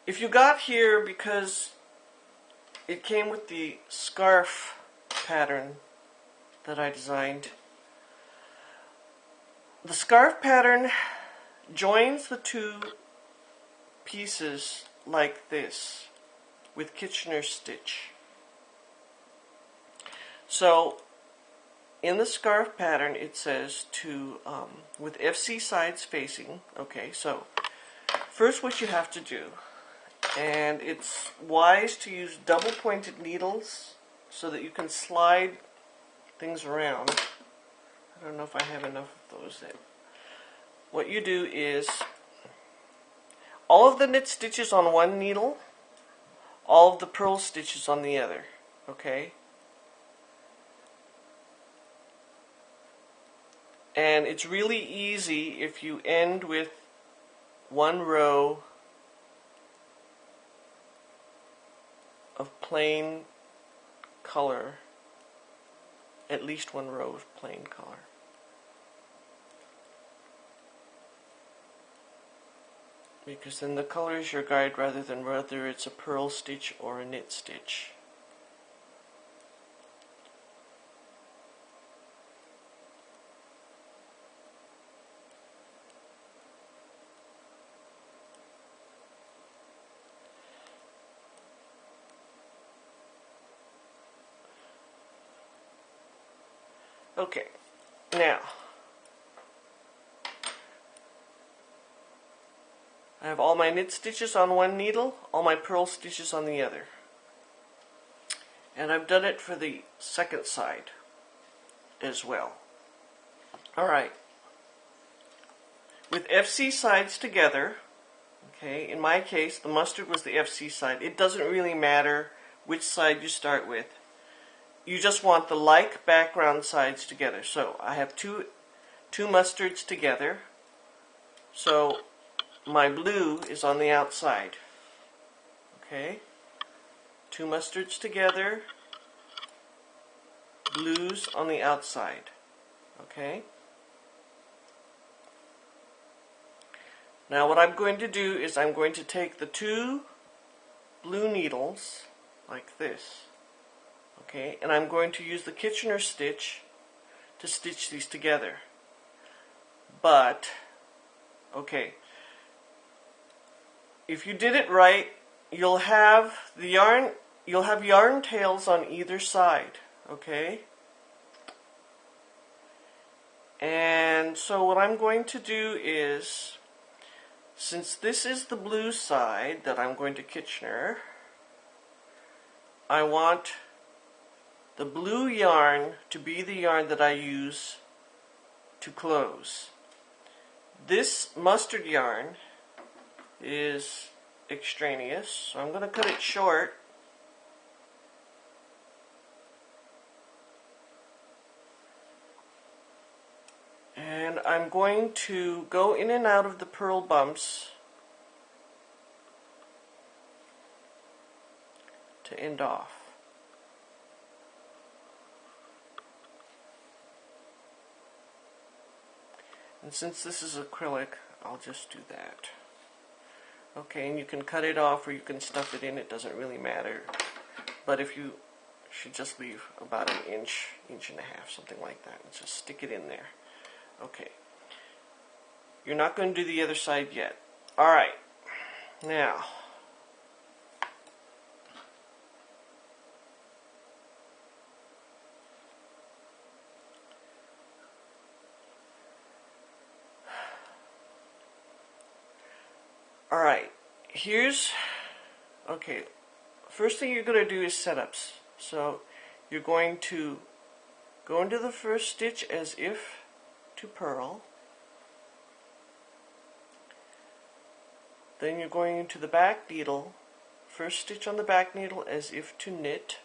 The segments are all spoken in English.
if you got here because it came with the scarf pattern that I designed, the scarf pattern joins the two pieces like this with Kitchener stitch. So in the scarf pattern it says to with FC sides facing. Okay, so first what you have to do, and it's wise to use double pointed needles so that you can slide things around. I don't know if I have enough of those there. What you do is all of the knit stitches on one needle, all of the purl stitches on the other. Okay? And it's really easy if you end with one row of plain color, at least one row of plain color. Because then the color is your guide rather than whether it's a purl stitch or a knit stitch. Okay, now I have all my knit stitches on one needle, all my purl stitches on the other. And I've done it for the second side as well. Alright, with FC sides together, okay, in my case the mustard was the FC side. It doesn't really matter which side you start with. You just want the like background sides together. So I have two mustards together. So my blue is on the outside. Okay? Two mustards together. Blues on the outside. Okay? Now what I'm going to do is I'm going to take the two blue needles like this. Okay, and I'm going to use the Kitchener stitch to stitch these together. But, okay, if you did it right, you'll have yarn tails on either side, okay? And so what I'm going to do is, since this is the blue side that I'm going to Kitchener, I want the blue yarn to be the yarn that I use to close. This mustard yarn is extraneous, so I'm going to cut it short. And I'm going to go in and out of the purl bumps to end off. And since this is acrylic, I'll just do that. Okay, and you can cut it off or you can stuff it in, it doesn't really matter. But if you should just leave about an inch, inch and a half, something like that, and just stick it in there. Okay. You're not going to do the other side yet. Alright, now alright, here's, okay, first thing you're going to do is setups. So you're going to go into the first stitch as if to purl. Then you're going into the back needle, first stitch on the back needle as if to knit.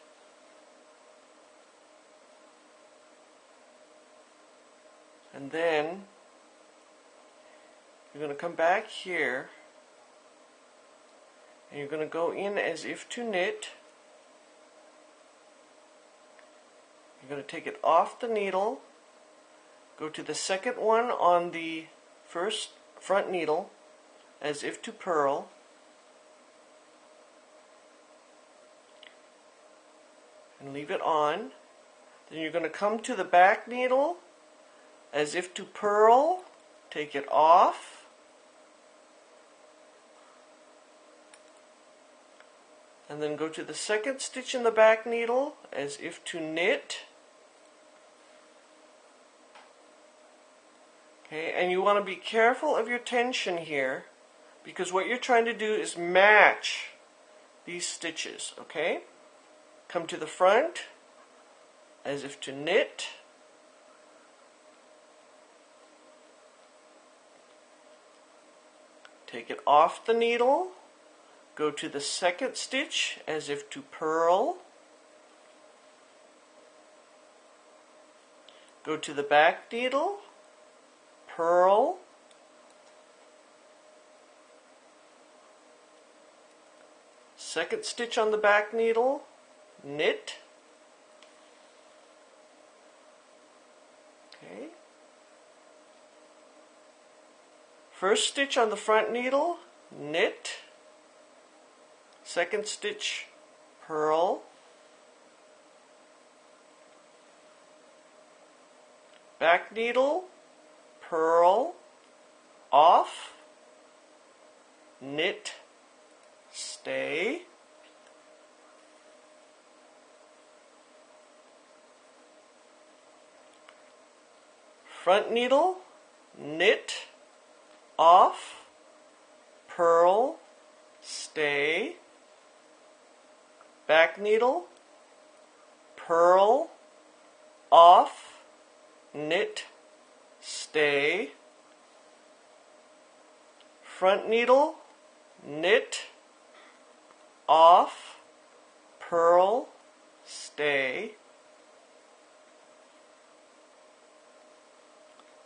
And then you're going to come back here and you're going to go in as if to knit. You're going to take it off the needle, go to the second one on the first front needle as if to purl, and leave it on. Then you're going to come to the back needle as if to purl, take it off, and then go to the second stitch in the back needle as if to knit. Okay, and you want to be careful of your tension here, because what you're trying to do is match these stitches, okay? Come to the front as if to knit. Take it off the needle. Go to the second stitch as if to purl. Go to the back needle. Purl. Second stitch on the back needle, knit. Okay. First stitch on the front needle, knit. Second stitch, purl. Back needle, purl, off, knit, stay. Front needle, knit, off, purl, stay. Back needle, purl, off, knit, stay. Front needle, knit, off, purl, stay.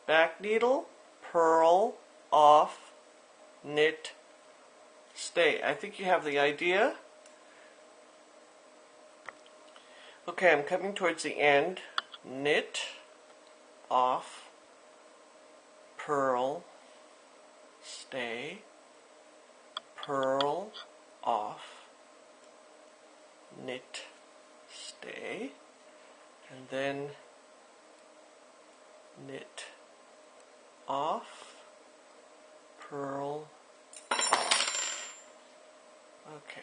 Back needle, purl, off, knit, stay. I think you have the idea. Okay, I'm coming towards the end. Knit, off, purl, stay, purl, off, knit, stay, and then knit, off, purl, off. Okay.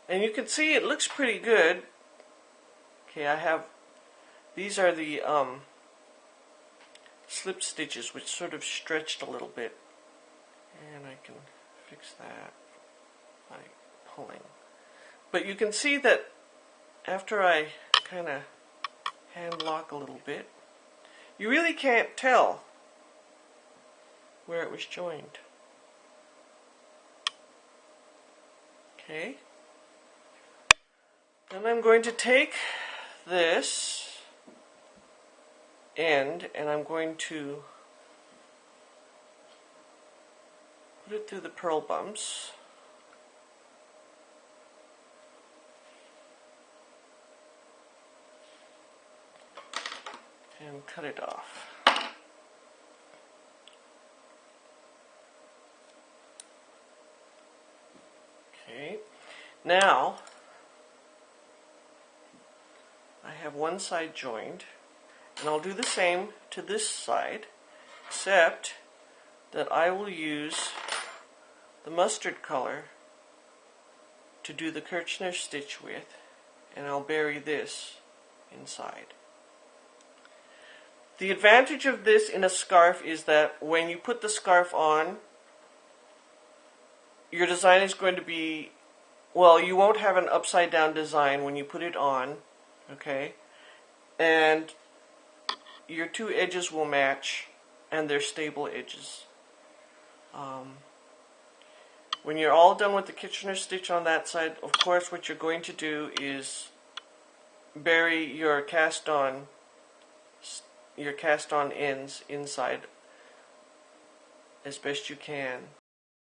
And you can see it looks pretty good. Okay, I have, these are the slip stitches which sort of stretched a little bit. And I can fix that by pulling. But you can see that after I kind of hand lock a little bit, you really can't tell where it was joined. Okay. Then I'm going to take this end and I'm going to put it through the purl bumps. And cut it off. Okay, now I have one side joined, and I'll do the same to this side, except that I will use the mustard color to do the Kirchner stitch with, and I'll bury this inside. The advantage of this in a scarf is that when you put the scarf on, your design is going to be, well, you won't have an upside down design when you put it on, okay? And your two edges will match, and they're stable edges. When you're all done with the Kirchner stitch on that side, of course what you're going to do is bury your cast on ends inside as best you can.